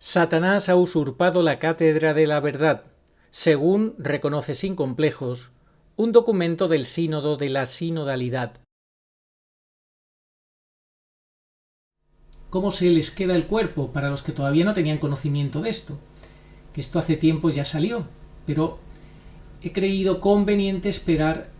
Satanás ha usurpado la cátedra de la verdad, según reconoce sin complejos un documento del Sínodo de la Sinodalidad. ¿Cómo se les queda el cuerpo para los que todavía no tenían conocimiento de esto? Que esto hace tiempo ya salió, pero he creído conveniente esperar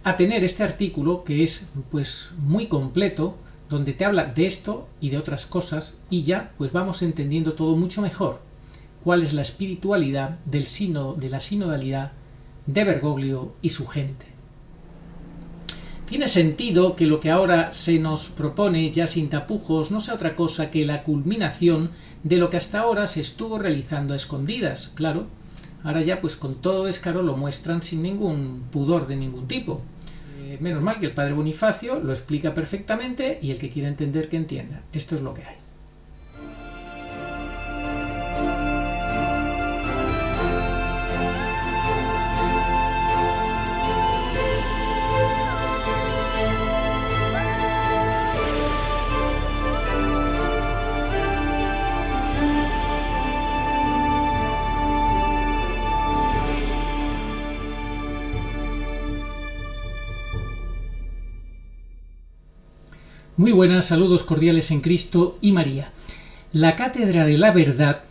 a tener este artículo que es pues muy completo, donde te habla de esto y de otras cosas, y ya pues vamos entendiendo todo mucho mejor cuál es la espiritualidad del sínodo, de la sinodalidad de Bergoglio y su gente. Tiene sentido que lo que ahora se nos propone, ya sin tapujos, no sea otra cosa que la culminación de lo que hasta ahora se estuvo realizando a escondidas, claro. Ahora ya pues con todo descaro lo muestran sin ningún pudor de ningún tipo. Menos mal que el padre Bonifacio lo explica perfectamente y el que quiera entender que entienda. Esto es lo que hay. Muy buenas, saludos cordiales en Cristo y María. La Cátedra de la Verdad.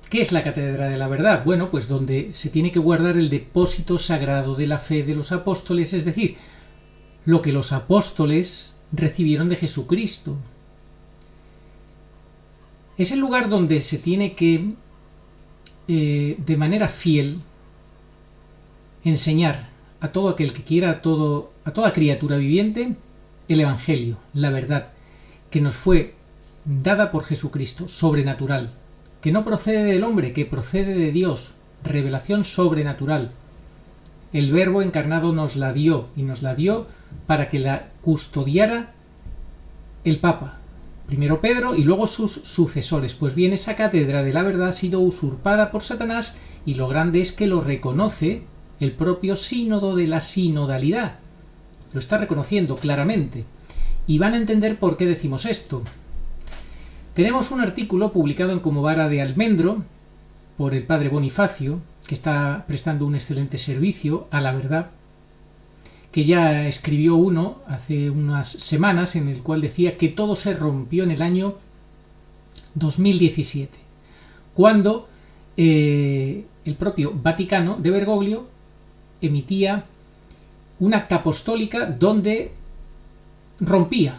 ¿Qué es la Cátedra de la Verdad? Bueno, pues donde se tiene que guardar el depósito sagrado de la fe de los apóstoles, es decir, lo que los apóstoles recibieron de Jesucristo. Es el lugar donde se tiene que, de manera fiel, enseñar a todo aquel que quiera, a toda criatura viviente, el Evangelio, la verdad, que nos fue dada por Jesucristo, sobrenatural, que no procede del hombre, que procede de Dios, revelación sobrenatural. El Verbo encarnado nos la dio, y nos la dio para que la custodiara el Papa, primero Pedro y luego sus sucesores. Pues bien, esa cátedra de la verdad ha sido usurpada por Satanás, y lo grande es que lo reconoce el propio sínodo de la sinodalidad. Lo está reconociendo claramente. Y van a entender por qué decimos esto. Tenemos un artículo publicado en Como Vara de Almendro por el padre Bonifacio, que está prestando un excelente servicio a la verdad, que ya escribió uno hace unas semanas en el cual decía que todo se rompió en el año 2017, cuando el propio Vaticano de Bergoglio emitía una acta apostólica donde rompía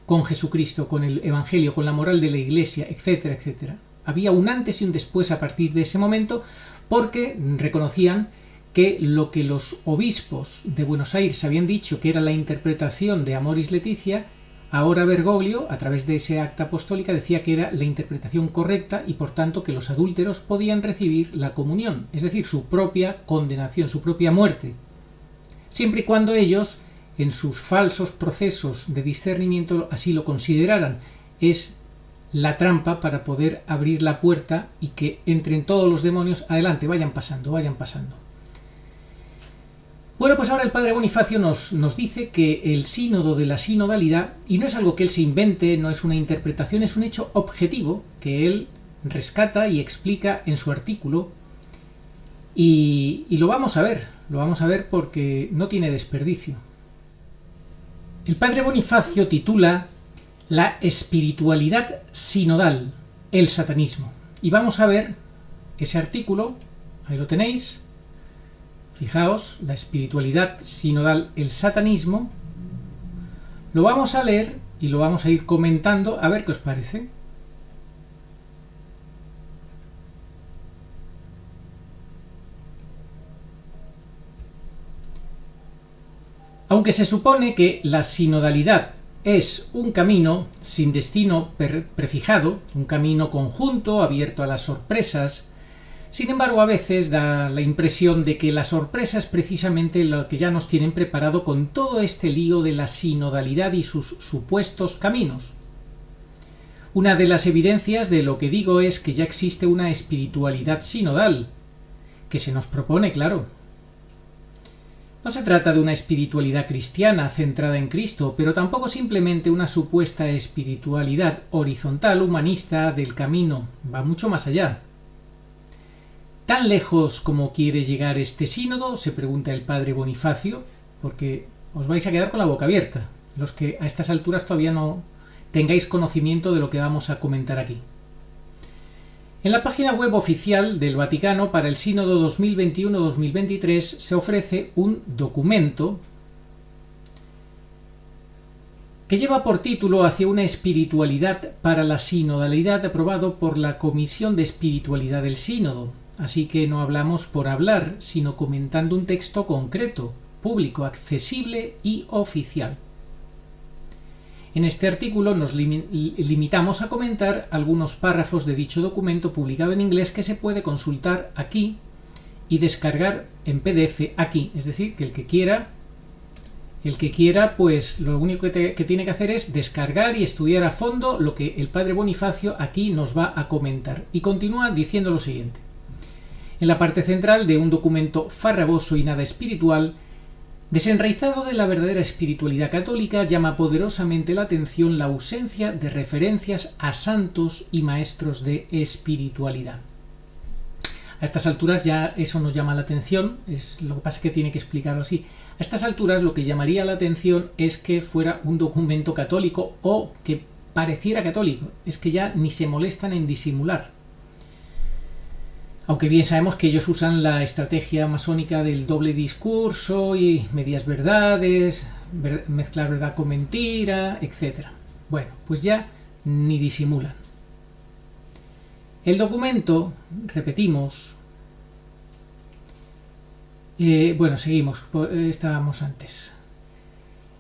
con Jesucristo, con el Evangelio, con la moral de la Iglesia, etcétera, etcétera. Había un antes y un después a partir de ese momento, porque reconocían que lo que los obispos de Buenos Aires habían dicho que era la interpretación de Amoris Laetitia, ahora Bergoglio, a través de esa acta apostólica, decía que era la interpretación correcta y por tanto que los adúlteros podían recibir la comunión, es decir, su propia condenación, su propia muerte, siempre y cuando ellos, en sus falsos procesos de discernimiento, así lo consideraran. Es la trampa para poder abrir la puerta y que entren todos los demonios. Adelante, vayan pasando, vayan pasando. Bueno, pues ahora el padre Bonifacio nos dice que el sínodo de la sinodalidad, y no es algo que él se invente, no es una interpretación, es un hecho objetivo que él rescata y explica en su artículo, y lo vamos a ver porque no tiene desperdicio. El padre Bonifacio titula La espiritualidad sinodal, el satanismo. Y vamos a ver ese artículo, ahí lo tenéis. Fijaos, la espiritualidad sinodal, el satanismo. Lo vamos a leer y lo vamos a ir comentando, a ver qué os parece. Aunque se supone que la sinodalidad es un camino sin destino prefijado, un camino conjunto, abierto a las sorpresas, sin embargo a veces da la impresión de que la sorpresa es precisamente lo que ya nos tienen preparado con todo este lío de la sinodalidad y sus supuestos caminos. Una de las evidencias de lo que digo es que ya existe una espiritualidad sinodal, que se nos propone, claro. No se trata de una espiritualidad cristiana centrada en Cristo, pero tampoco simplemente una supuesta espiritualidad horizontal, humanista, del camino. Va mucho más allá. ¿Tan lejos como quiere llegar este sínodo?, se pregunta el padre Bonifacio, porque os vais a quedar con la boca abierta, los que a estas alturas todavía no tengáis conocimiento de lo que vamos a comentar aquí. En la página web oficial del Vaticano para el Sínodo 2021-2023 se ofrece un documento que lleva por título Hacia una espiritualidad para la sinodalidad, aprobado por la Comisión de Espiritualidad del Sínodo. Así que no hablamos por hablar, sino comentando un texto concreto, público, accesible y oficial. En este artículo nos limitamos a comentar algunos párrafos de dicho documento publicado en inglés que se puede consultar aquí y descargar en PDF aquí. Es decir, que el que quiera, pues lo único que tiene que hacer es descargar y estudiar a fondo lo que el padre Bonifacio aquí nos va a comentar. Y continúa diciendo lo siguiente. En la parte central de un documento farragoso y nada espiritual, desenraizado de la verdadera espiritualidad católica, llama poderosamente la atención la ausencia de referencias a santos y maestros de espiritualidad. A estas alturas ya eso nos llama la atención, lo que pasa es que tiene que explicarlo así. A estas alturas lo que llamaría la atención es que fuera un documento católico o que pareciera católico, es que ya ni se molestan en disimular. Aunque bien sabemos que ellos usan la estrategia masónica del doble discurso y medias verdades, mezclar verdad con mentira, etc. Bueno, pues ya ni disimulan. El documento, repetimos, seguimos, estábamos antes.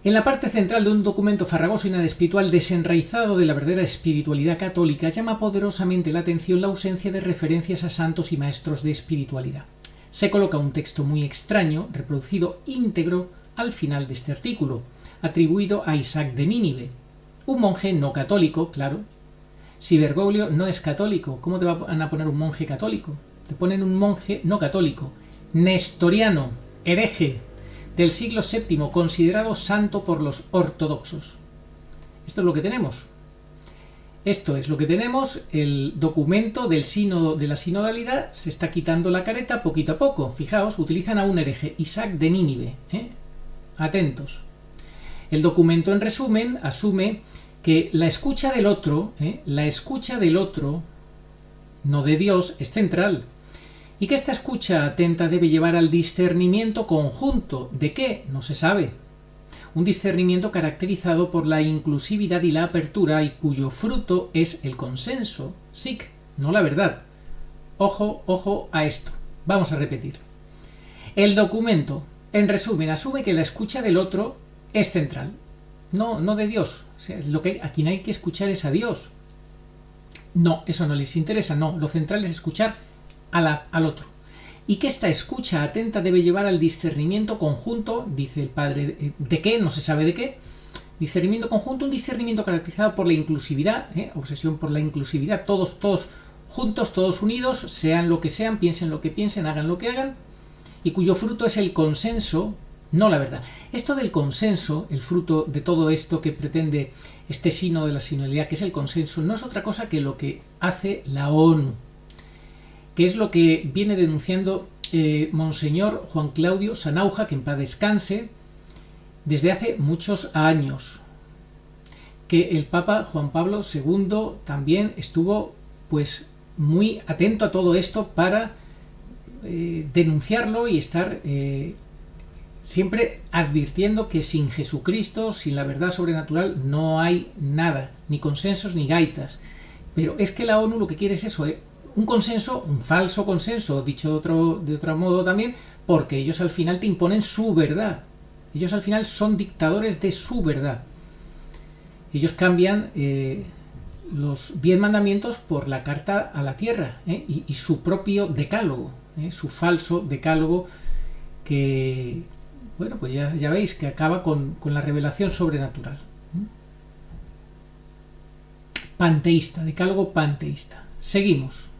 En la parte central de un documento farragoso y nada espiritual, desenraizado de la verdadera espiritualidad católica, llama poderosamente la atención la ausencia de referencias a santos y maestros de espiritualidad. Se coloca un texto muy extraño, reproducido íntegro al final de este artículo, atribuido a Isaac de Nínive, un monje no católico, claro. Si Bergoglio no es católico, ¿cómo te van a poner un monje católico? Te ponen un monje no católico, nestoriano, hereje, del siglo VII, considerado santo por los ortodoxos. Esto es lo que tenemos. Esto es lo que tenemos. El documento del sínodo de la sinodalidad se está quitando la careta poquito a poco. Fijaos, utilizan a un hereje, Isaac de Nínive. Atentos. El documento, en resumen, asume que la escucha del otro, no de Dios, es central. Y que esta escucha atenta debe llevar al discernimiento conjunto. ¿De qué? No se sabe. Un discernimiento caracterizado por la inclusividad y la apertura y cuyo fruto es el consenso, sic, no la verdad. Ojo, ojo a esto. Vamos a repetir. El documento, en resumen, asume que la escucha del otro es central. No de Dios. O sea, a quien hay que escuchar es a Dios. No, eso no les interesa. No, lo central es escuchar al otro. Y que esta escucha atenta debe llevar al discernimiento conjunto, dice el padre, ¿de qué? No se sabe de qué. Discernimiento conjunto, un discernimiento caracterizado por la inclusividad, obsesión por la inclusividad, todos juntos, todos unidos, sean lo que sean, piensen lo que piensen, hagan lo que hagan, y cuyo fruto es el consenso, no la verdad. Esto del consenso, el fruto de todo esto que pretende este sínodo de la sinodalidad, que es el consenso, no es otra cosa que lo que hace la ONU, que es lo que viene denunciando Monseñor Juan Claudio Sanauja, que en paz descanse, desde hace muchos años. Que el Papa Juan Pablo II también estuvo pues muy atento a todo esto para denunciarlo y estar siempre advirtiendo que sin Jesucristo, sin la verdad sobrenatural, no hay nada, ni consensos ni gaitas. Pero es que la ONU lo que quiere es eso, un consenso, un falso consenso, dicho de otro modo también, porque ellos al final te imponen su verdad. Ellos al final son dictadores de su verdad. Ellos cambian los 10 mandamientos por la carta a la tierra y su propio decálogo, su falso decálogo que, bueno, pues ya veis que acaba con la revelación sobrenatural. Panteísta, decálogo panteísta. Seguimos.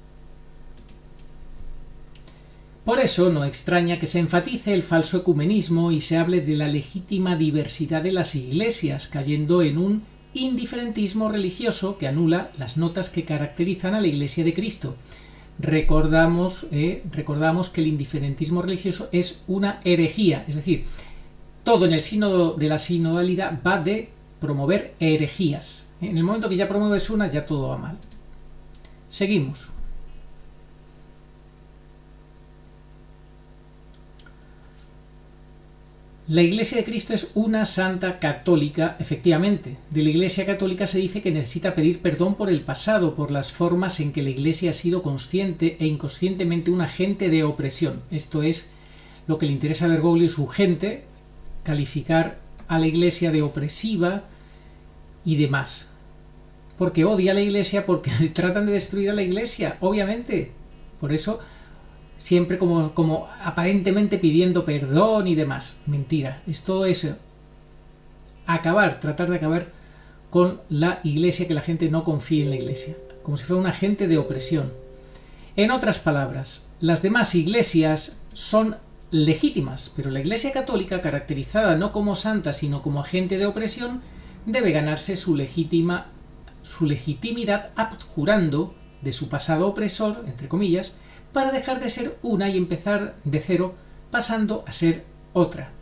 Por eso no extraña que se enfatice el falso ecumenismo y se hable de la legítima diversidad de las iglesias, cayendo en un indiferentismo religioso que anula las notas que caracterizan a la Iglesia de Cristo. Recordamos que el indiferentismo religioso es una herejía, es decir, todo en el sínodo de la sinodalidad va de promover herejías. En el momento que ya promueves una, ya todo va mal. Seguimos. La Iglesia de Cristo es una santa católica, efectivamente. De la Iglesia católica se dice que necesita pedir perdón por el pasado, por las formas en que la Iglesia ha sido consciente e inconscientemente un agente de opresión. Esto es lo que le interesa a Bergoglio y su gente, calificar a la Iglesia de opresiva y demás. Porque odia a la Iglesia, porque tratan de destruir a la Iglesia, obviamente. Por eso siempre como aparentemente pidiendo perdón y demás. Mentira. Esto es tratar de acabar con la Iglesia, que la gente no confíe en la Iglesia, como si fuera un agente de opresión. En otras palabras, las demás iglesias son legítimas, pero la Iglesia católica, caracterizada no como santa sino como agente de opresión, debe ganarse su legitimidad abjurando de su pasado opresor, entre comillas, para dejar de ser una y empezar de cero, pasando a ser otra.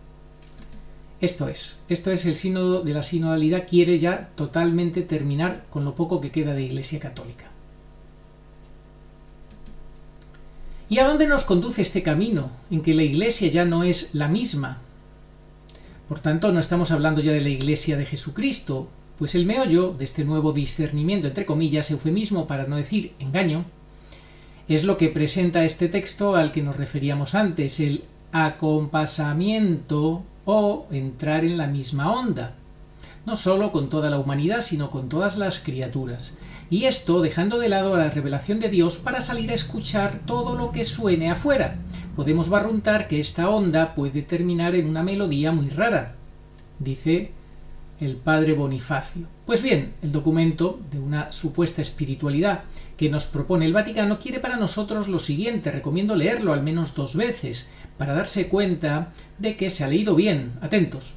Esto es el sínodo de la sinodalidad, quiere ya totalmente terminar con lo poco que queda de Iglesia católica. ¿Y a dónde nos conduce este camino, en que la Iglesia ya no es la misma? Por tanto, no estamos hablando ya de la Iglesia de Jesucristo, pues el meollo de este nuevo discernimiento, entre comillas, eufemismo para no decir engaño, es lo que presenta este texto al que nos referíamos antes, el acompasamiento o entrar en la misma onda, no solo con toda la humanidad, sino con todas las criaturas. Y esto dejando de lado la revelación de Dios para salir a escuchar todo lo que suene afuera. Podemos barruntar que esta onda puede terminar en una melodía muy rara, dice el padre Bonifacio. Pues bien, el documento de una supuesta espiritualidad que nos propone el Vaticano quiere para nosotros lo siguiente. Recomiendo leerlo al menos 2 veces para darse cuenta de que se ha leído bien. Atentos.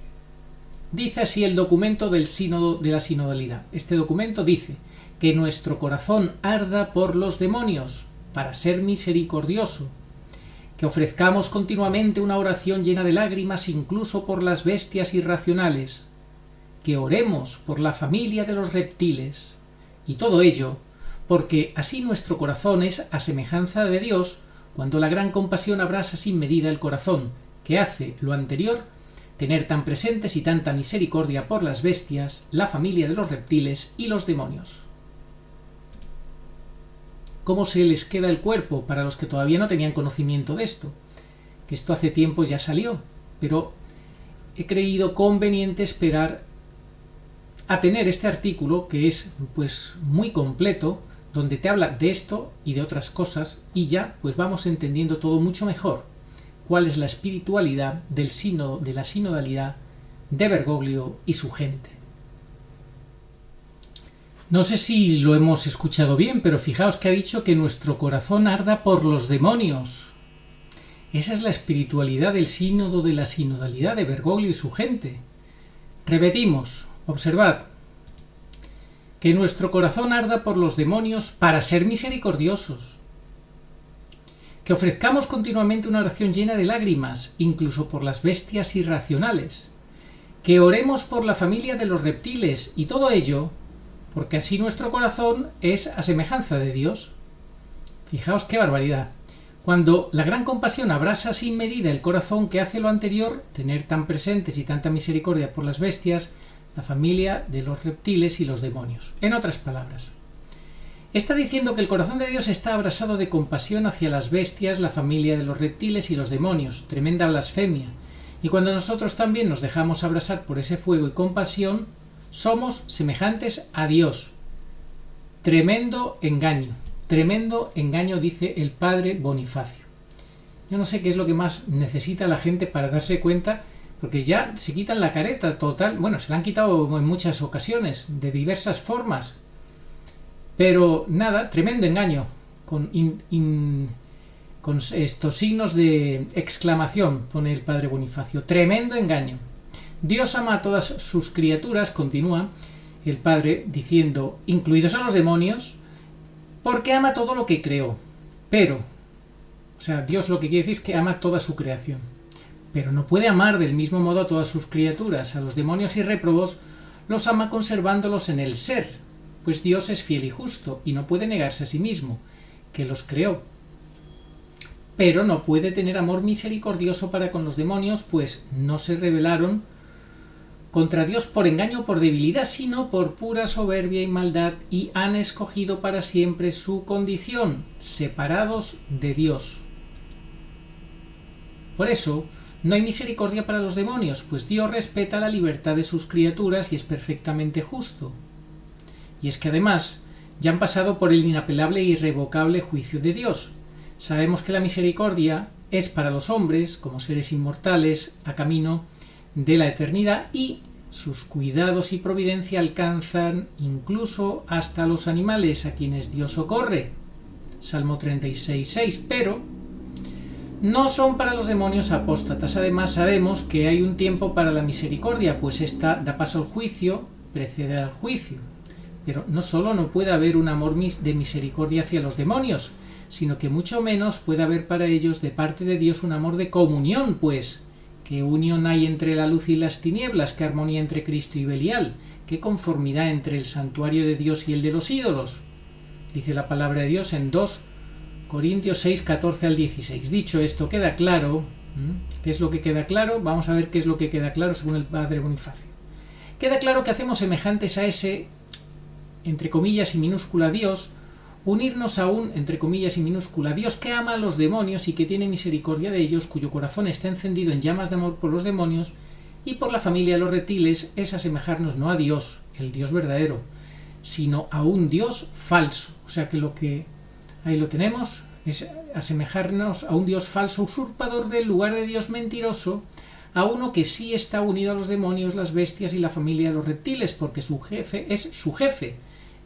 Dice así el documento del sínodo de la sinodalidad. Este documento dice: que nuestro corazón arda por los demonios para ser misericordioso, que ofrezcamos continuamente una oración llena de lágrimas incluso por las bestias irracionales, que oremos por la familia de los reptiles, y todo ello porque así nuestro corazón es a semejanza de Dios, cuando la gran compasión abrasa sin medida el corazón, que hace lo anterior tener tan presentes y tanta misericordia por las bestias, la familia de los reptiles y los demonios. ¿Cómo se les queda el cuerpo para los que todavía no tenían conocimiento de esto? Que esto hace tiempo ya salió, pero he creído conveniente esperar a tener este artículo, que es pues muy completo, donde te habla de esto y de otras cosas, y ya pues vamos entendiendo todo mucho mejor cuál es la espiritualidad del sínodo de la sinodalidad de Bergoglio y su gente. No sé si lo hemos escuchado bien, pero fijaos que ha dicho que nuestro corazón arda por los demonios. Esa es la espiritualidad del sínodo de la sinodalidad de Bergoglio y su gente. Repetimos, observad, que nuestro corazón arda por los demonios para ser misericordiosos, que ofrezcamos continuamente una oración llena de lágrimas, incluso por las bestias irracionales, que oremos por la familia de los reptiles, y todo ello porque así nuestro corazón es a semejanza de Dios. Fijaos qué barbaridad. Cuando la gran compasión abrasa sin medida el corazón, que hace lo anterior, tener tan presentes y tanta misericordia por las bestias, la familia de los reptiles y los demonios. En otras palabras, está diciendo que el corazón de Dios está abrasado de compasión hacia las bestias, la familia de los reptiles y los demonios. Tremenda blasfemia. Y cuando nosotros también nos dejamos abrasar por ese fuego y compasión, somos semejantes a Dios. Tremendo engaño, dice el padre Bonifacio. Yo no sé qué es lo que más necesita la gente para darse cuenta, porque ya se quitan la careta total. Bueno, se la han quitado en muchas ocasiones, de diversas formas. Pero nada, tremendo engaño, con con estos signos de exclamación, pone el padre Bonifacio. Tremendo engaño. Dios ama a todas sus criaturas, continúa el padre diciendo, incluidos a los demonios, porque ama todo lo que creó. Pero, o sea, Dios lo que quiere decir es que ama toda su creación. Pero no puede amar del mismo modo a todas sus criaturas. A los demonios y réprobos los ama conservándolos en el ser, pues Dios es fiel y justo y no puede negarse a sí mismo, que los creó. Pero no puede tener amor misericordioso para con los demonios, pues no se rebelaron contra Dios por engaño o por debilidad, sino por pura soberbia y maldad, y han escogido para siempre su condición, separados de Dios. Por eso, no hay misericordia para los demonios, pues Dios respeta la libertad de sus criaturas y es perfectamente justo. Y es que además, ya han pasado por el inapelable e irrevocable juicio de Dios. Sabemos que la misericordia es para los hombres, como seres inmortales, a camino de la eternidad, y sus cuidados y providencia alcanzan incluso hasta los animales a quienes Dios socorre. Salmo 36:6. Pero no son para los demonios apóstatas. Además sabemos que hay un tiempo para la misericordia, pues ésta da paso al juicio, precede al juicio. Pero no solo no puede haber un amor de misericordia hacia los demonios, sino que mucho menos puede haber para ellos de parte de Dios un amor de comunión, pues ¿qué unión hay entre la luz y las tinieblas? ¿Qué armonía entre Cristo y Belial? ¿Qué conformidad entre el santuario de Dios y el de los ídolos? Dice la palabra de Dios en 2 Corintios 6, 14 al 16. Dicho esto, queda claro. ¿Qué es lo que queda claro? Vamos a ver qué es lo que queda claro según el padre Bonifacio. Queda claro que hacemos semejantes a ese, entre comillas y minúscula, Dios, unirnos a un, entre comillas y minúscula, Dios que ama a los demonios y que tiene misericordia de ellos, cuyo corazón está encendido en llamas de amor por los demonios y por la familia de los reptiles, es asemejarnos no a Dios, el Dios verdadero, sino a un Dios falso. O sea que lo que ahí lo tenemos, es asemejarnos a un Dios falso, usurpador del lugar de Dios mentiroso, a uno que sí está unido a los demonios, las bestias y la familia de los reptiles, porque su jefe es su jefe,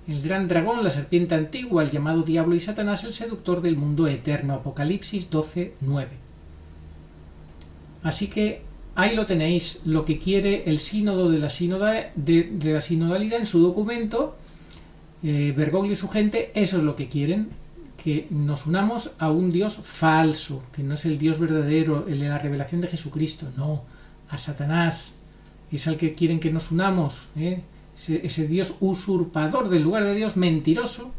el gran dragón, la serpiente antigua, el llamado diablo y Satanás, el seductor del mundo eterno. Apocalipsis 12:9. Así que ahí lo tenéis, lo que quiere el sínodo de la sinodalidad en su documento. Bergoglio y su gente, eso es lo que quieren, que nos unamos a un Dios falso, que no es el Dios verdadero, el de la revelación de Jesucristo, no, a Satanás, es al que quieren que nos unamos, ese Dios usurpador del lugar de Dios, mentiroso,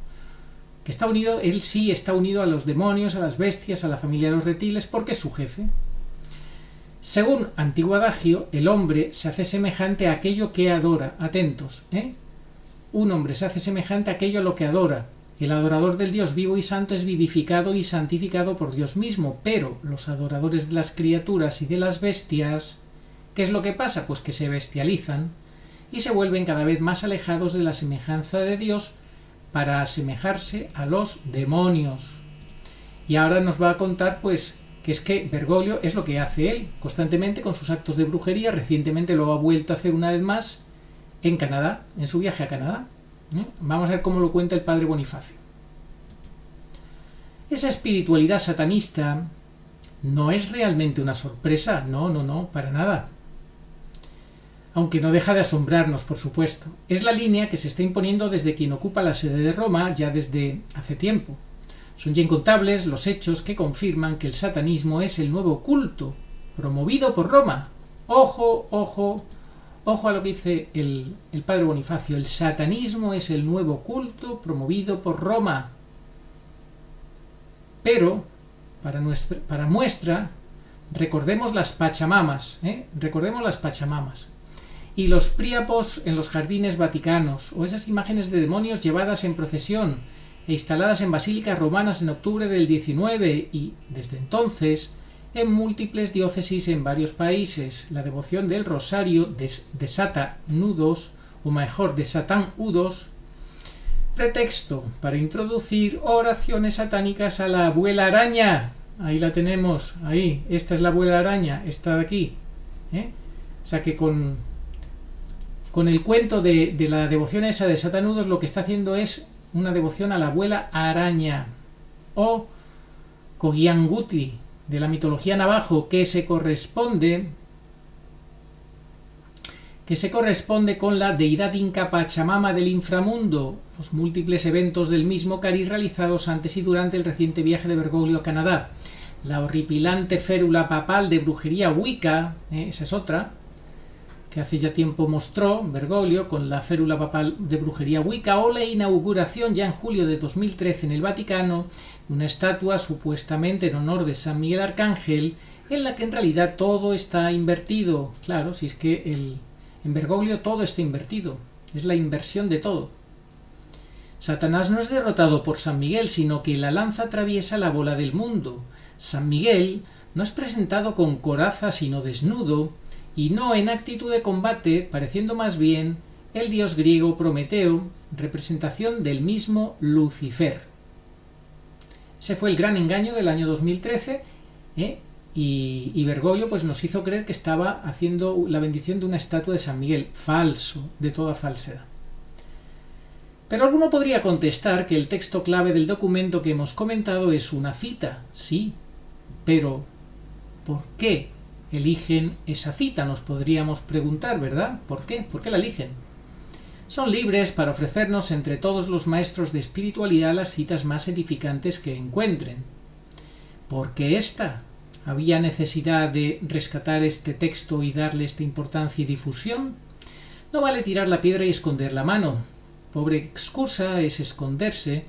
que está unido, él sí está unido a los demonios, a las bestias, a la familia de los reptiles, porque es su jefe. Según antiguo adagio, el hombre se hace semejante a aquello que adora. Atentos, un hombre se hace semejante a aquello a lo que adora. El adorador del Dios vivo y santo es vivificado y santificado por Dios mismo, pero los adoradores de las criaturas y de las bestias, ¿qué es lo que pasa? Pues que se bestializan y se vuelven cada vez más alejados de la semejanza de Dios para asemejarse a los demonios. Y ahora nos va a contar, pues, que es que Bergoglio es lo que hace él constantemente con sus actos de brujería. Recientemente lo ha vuelto a hacer una vez más en Canadá, en su viaje a Canadá. Vamos a ver cómo lo cuenta el padre Bonifacio. Esa espiritualidad satanista no es realmente una sorpresa, no, para nada. Aunque no deja de asombrarnos, por supuesto. Es la línea que se está imponiendo desde quien ocupa la sede de Roma ya desde hace tiempo. Son ya incontables los hechos que confirman que el satanismo es el nuevo culto promovido por Roma. Ojo a lo que dice el padre Bonifacio. El satanismo es el nuevo culto promovido por Roma. Pero, para muestra, recordemos las pachamamas. Recordemos las pachamamas. Y los príapos en los jardines vaticanos, o esas imágenes de demonios llevadas en procesión e instaladas en basílicas romanas en octubre del 19 y, desde entonces, en múltiples diócesis en varios países. La devoción del rosario de Satanudos, o mejor, de Satanudos, pretexto para introducir oraciones satánicas a la abuela araña. Ahí la tenemos, ahí, esta es la abuela araña, esta de aquí. O sea que con el cuento de la devoción esa de Satanudos, lo que está haciendo es una devoción a la abuela araña, o Coguianguti, de la mitología navajo, que se corresponde con la deidad inca Pachamama del inframundo, los múltiples eventos del mismo cariz realizados antes y durante el reciente viaje de Bergoglio a Canadá. La horripilante férula papal de brujería Wicca, esa es otra, que hace ya tiempo mostró Bergoglio con la férula papal de brujería Wicca, o la inauguración ya en julio de 2013 en el Vaticano de una estatua supuestamente en honor de San Miguel Arcángel, en la que en realidad todo está invertido. Claro, si es que en Bergoglio todo está invertido, es la inversión de todo. Satanás no es derrotado por San Miguel, sino que la lanza atraviesa la bola del mundo. San Miguel no es presentado con coraza sino desnudo, y no en actitud de combate, pareciendo más bien el dios griego Prometeo, representación del mismo Lucifer. Ese fue el gran engaño del año 2013, y Bergoglio pues nos hizo creer que estaba haciendo la bendición de una estatua de San Miguel. Falso, de toda falsedad. Pero alguno podría contestar que el texto clave del documento que hemos comentado es una cita. Sí, pero ¿por qué eligen esa cita? Nos podríamos preguntar, ¿verdad? ¿Por qué? ¿Por qué la eligen? Son libres para ofrecernos entre todos los maestros de espiritualidad las citas más edificantes que encuentren. ¿Por qué esta? ¿Había necesidad de rescatar este texto y darle esta importancia y difusión? No vale tirar la piedra y esconder la mano. Pobre excusa es esconderse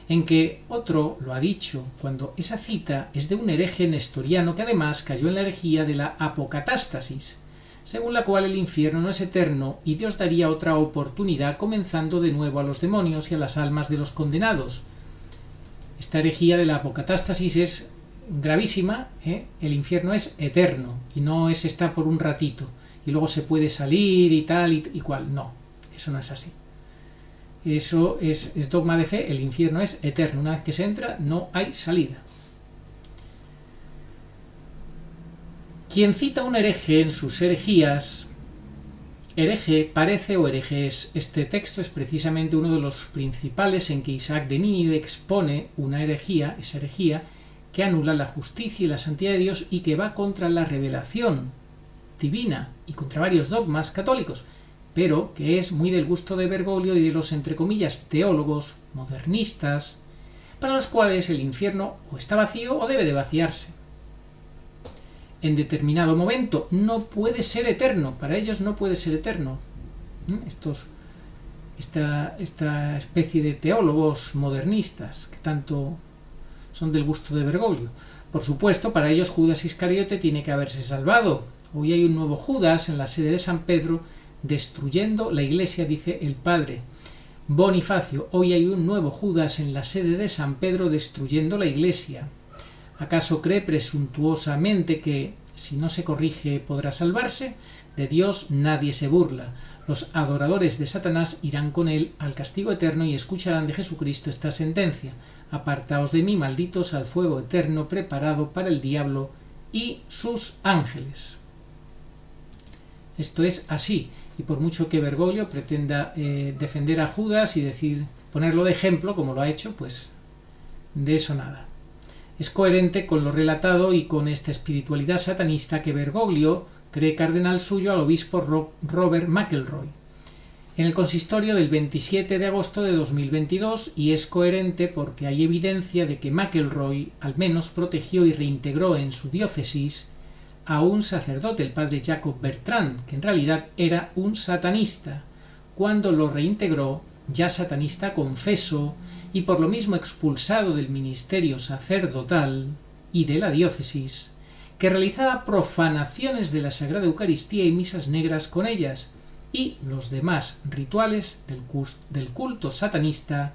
en que otro lo ha dicho, cuando esa cita es de un hereje nestoriano que además cayó en la herejía de la apocatástasis, según la cual el infierno no es eterno y Dios daría otra oportunidad comenzando de nuevo a los demonios y a las almas de los condenados. Esta herejía de la apocatástasis es gravísima, El infierno es eterno y no es estar por un ratito y luego se puede salir y tal y cual. No, eso no es así. Eso es dogma de fe, el infierno es eterno. Una vez que se entra, no hay salida. Quien cita a un hereje en sus herejías, hereje parece o hereje es. Este texto es precisamente uno de los principales en que Isaac de Nínive expone una herejía, esa herejía que anula la justicia y la santidad de Dios y que va contra la revelación divina y contra varios dogmas católicos, pero que es muy del gusto de Bergoglio y de los, entre comillas, teólogos modernistas, para los cuales el infierno o está vacío o debe de vaciarse. En determinado momento no puede ser eterno, para ellos no puede ser eterno. Esta especie de teólogos modernistas que tanto son del gusto de Bergoglio. Por supuesto, para ellos Judas Iscariote tiene que haberse salvado. Hoy hay un nuevo Judas en la sede de San Pedro destruyendo la iglesia, dice el padre Bonifacio. Hoy hay un nuevo Judas en la sede de San Pedro destruyendo la iglesia. ¿Acaso cree presuntuosamente que, si no se corrige, podrá salvarse? De Dios nadie se burla. Los adoradores de Satanás irán con él al castigo eterno y escucharán de Jesucristo esta sentencia: apartaos de mí, malditos, al fuego eterno preparado para el diablo y sus ángeles. Esto es así, y por mucho que Bergoglio pretenda defender a Judas y ponerlo de ejemplo, como lo ha hecho, pues de eso nada. Es coherente con lo relatado y con esta espiritualidad satanista que Bergoglio cree cardenal suyo al obispo Robert McElroy en el consistorio del 27 de agosto de 2022, y es coherente porque hay evidencia de que McElroy al menos protegió y reintegró en su diócesis a un sacerdote, el padre Jacob Bertrand, que en realidad era un satanista, cuando lo reintegró, ya satanista confeso y por lo mismo expulsado del ministerio sacerdotal y de la diócesis, que realizaba profanaciones de la Sagrada Eucaristía y misas negras con ellas, y los demás rituales del culto satanista,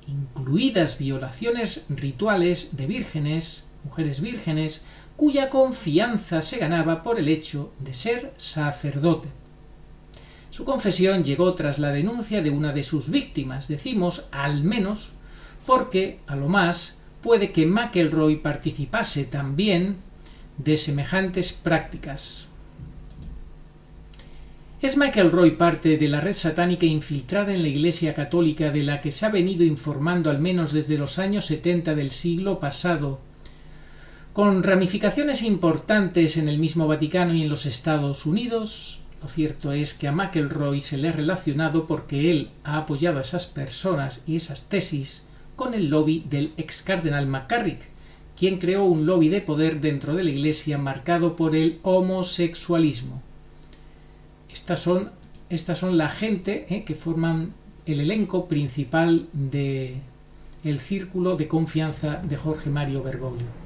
incluidas violaciones rituales de vírgenes, mujeres vírgenes, cuya confianza se ganaba por el hecho de ser sacerdote. Su confesión llegó tras la denuncia de una de sus víctimas, decimos al menos, porque a lo más puede que McElroy participase también de semejantes prácticas. ¿Es McElroy parte de la red satánica infiltrada en la Iglesia Católica de la que se ha venido informando al menos desde los años 70 del siglo pasado, con ramificaciones importantes en el mismo Vaticano y en los Estados Unidos. Lo cierto es que a McElroy se le ha relacionado porque él ha apoyado a esas personas y esas tesis con el lobby del ex cardenal McCarrick, quien creó un lobby de poder dentro de la Iglesia marcado por el homosexualismo. Estas son la gente que forman el elenco principal del círculo de confianza de Jorge Mario Bergoglio.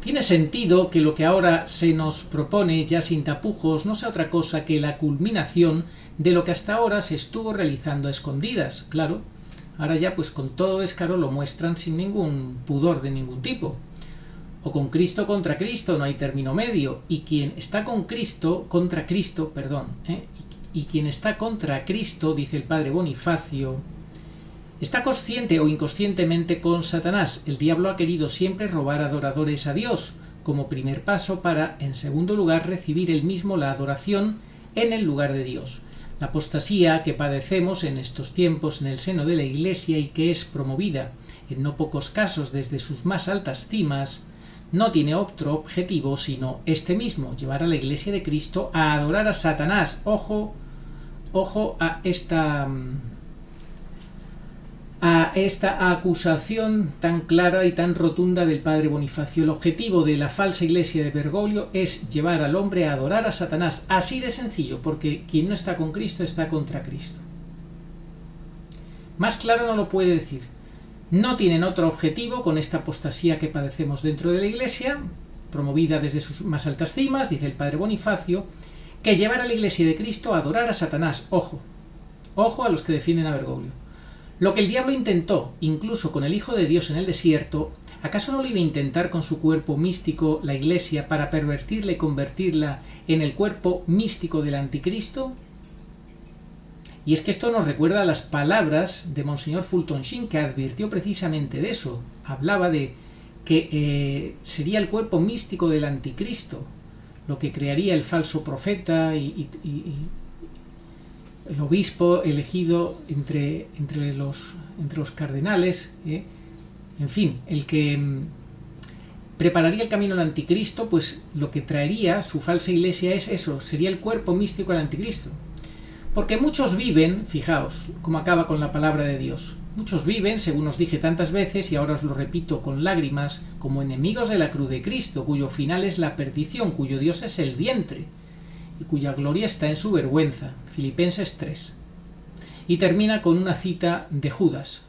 Tiene sentido que lo que ahora se nos propone, ya sin tapujos, no sea otra cosa que la culminación de lo que hasta ahora se estuvo realizando a escondidas. Claro, ahora ya pues con todo descaro lo muestran sin ningún pudor de ningún tipo. O con Cristo contra Cristo, no hay término medio. Y quien está con Cristo, contra Cristo, y quien está contra Cristo, dice el padre Bonifacio, está consciente o inconscientemente con Satanás. El diablo ha querido siempre robar adoradores a Dios, como primer paso para, en segundo lugar, recibir él mismo la adoración en el lugar de Dios. La apostasía que padecemos en estos tiempos en el seno de la Iglesia y que es promovida, en no pocos casos desde sus más altas cimas, no tiene otro objetivo sino este mismo, llevar a la Iglesia de Cristo a adorar a Satanás. Ojo a esta acusación tan clara y tan rotunda del padre Bonifacio. El objetivo de la falsa iglesia de Bergoglio es llevar al hombre a adorar a Satanás, así de sencillo, porque quien no está con Cristo está contra Cristo. Más claro no lo puede decir. No tienen otro objetivo con esta apostasía que padecemos dentro de la iglesia, promovida desde sus más altas cimas, dice el padre Bonifacio, que llevar a la iglesia de Cristo a adorar a Satanás. Ojo a los que defienden a Bergoglio. Lo que el diablo intentó, incluso con el Hijo de Dios en el desierto, ¿acaso no lo iba a intentar con su cuerpo místico, la Iglesia, para pervertirla y convertirla en el cuerpo místico del Anticristo? Y es que esto nos recuerda a las palabras de Monseñor Fulton Sheen, que advirtió precisamente de eso. Hablaba de que sería el cuerpo místico del Anticristo, lo que crearía el falso profeta y el obispo elegido entre los cardenales, en fin, el que prepararía el camino al anticristo, pues lo que traería su falsa iglesia es eso, sería el cuerpo místico del anticristo. Porque muchos viven, fijaos cómo acaba con la palabra de Dios, muchos viven, según os dije tantas veces y ahora os lo repito con lágrimas, como enemigos de la cruz de Cristo, cuyo final es la perdición, cuyo Dios es el vientre, y cuya gloria está en su vergüenza. Filipenses 3. Y termina con una cita de Judas,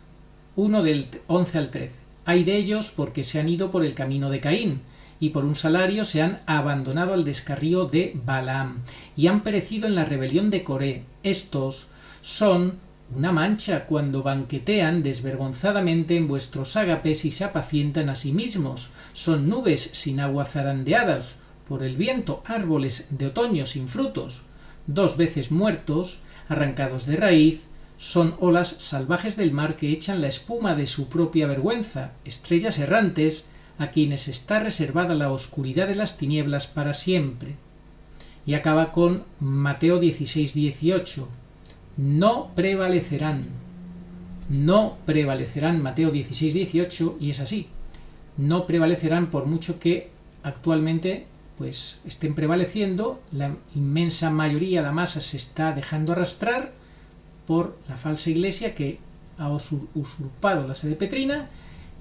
1 del 11 al 13. Hay de ellos porque se han ido por el camino de Caín, y por un salario se han abandonado al descarrío de Balaam, y han perecido en la rebelión de Coré. Estos son una mancha cuando banquetean desvergonzadamente en vuestros ágapes y se apacientan a sí mismos. Son nubes sin agua zarandeadas por el viento, árboles de otoño sin frutos, 2 veces muertos, arrancados de raíz, son olas salvajes del mar que echan la espuma de su propia vergüenza, estrellas errantes a quienes está reservada la oscuridad de las tinieblas para siempre. Y acaba con Mateo 16:18. No prevalecerán, Mateo 16:18, y es así. No prevalecerán por mucho que actualmente pues estén prevaleciendo, la inmensa mayoría, la masa se está dejando arrastrar por la falsa iglesia que ha usurpado la sede petrina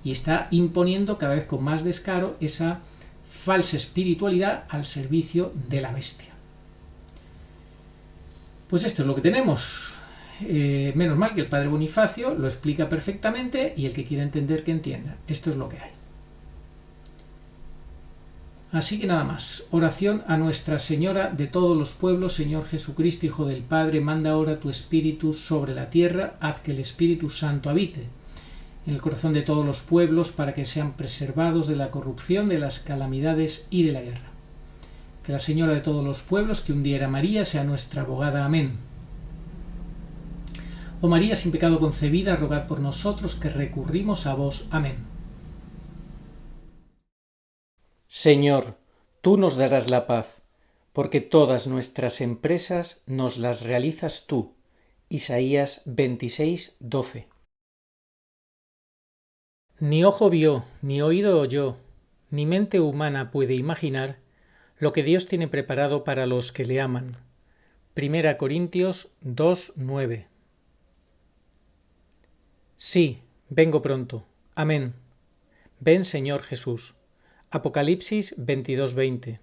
y está imponiendo cada vez con más descaro esa falsa espiritualidad al servicio de la bestia. Pues esto es lo que tenemos. Menos mal que el padre Bonifacio lo explica perfectamente y el que quiera entender que entienda. Esto es lo que hay. Así que nada más. Oración a Nuestra Señora de todos los pueblos. Señor Jesucristo, Hijo del Padre, manda ahora tu Espíritu sobre la tierra, haz que el Espíritu Santo habite en el corazón de todos los pueblos para que sean preservados de la corrupción, de las calamidades y de la guerra. Que la Señora de todos los pueblos, que un día era María, sea nuestra abogada. Amén. Oh María, sin pecado concebida, rogad por nosotros que recurrimos a vos. Amén. Señor, tú nos darás la paz, porque todas nuestras empresas nos las realizas tú. Isaías 26:12. Ni ojo vio, ni oído oyó, ni mente humana puede imaginar lo que Dios tiene preparado para los que le aman. 1 Corintios 2:9. Sí, vengo pronto. Amén. Ven, Señor Jesús. Apocalipsis 22:20.